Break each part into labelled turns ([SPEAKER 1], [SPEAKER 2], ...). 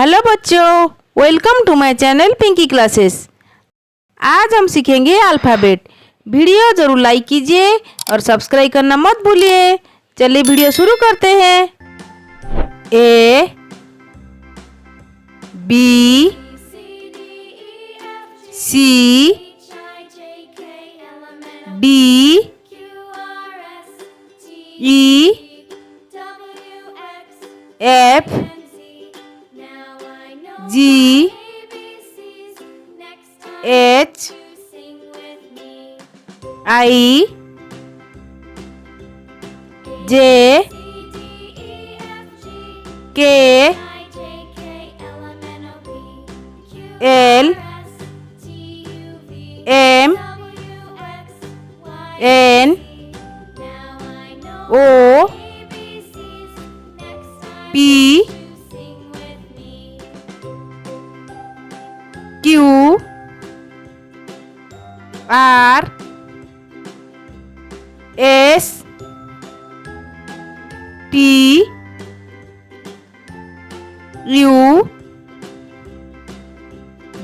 [SPEAKER 1] Hello बच्चों, welcome to my channel Pinky classes. आज हम सीखेंगे अल्फ़ाबेट। वीडियो ज़रूर लाइक कीजिए और सब्सक्राइब करना मत भूलिए। चलिए वीडियो शुरू करते हैं। A B C D E F G H I J K L M N O P Q R S T U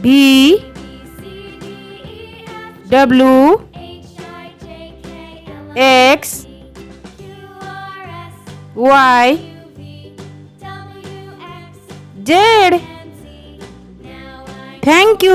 [SPEAKER 1] V W X Y Z. Thank you.